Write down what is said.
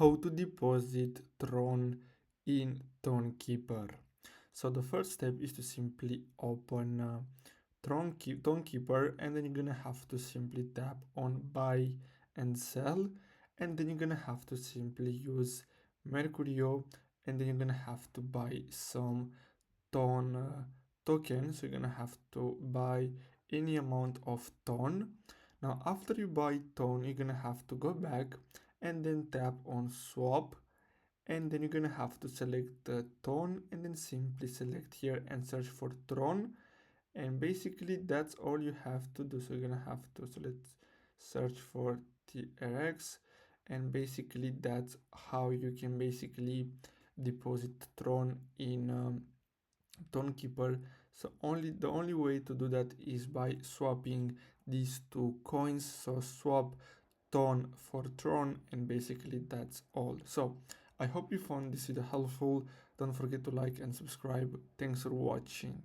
how to deposit TRON in Tonkeeper. So the first step is to simply open Tonkeeper, and then you're gonna have to simply tap on buy and sell, and then you're gonna have to simply use Mercurio, and then you're gonna have to buy some TON token. So you're gonna have to buy any amount of TON. Now after you buy TON, you're gonna have to go back and then tap on swap, and then you're gonna have to select the TON and then simply select here and search for TRON, and basically that's all you have to do. So you're gonna have to, so let's search for TRX, and basically that's how you can basically deposit TRON in Tonkeeper. So the only way to do that is by swapping these two coins. So swap TON for TRON, and basically that's all. So I hope you found this video helpful. Don't forget to like and subscribe. Thanks for watching.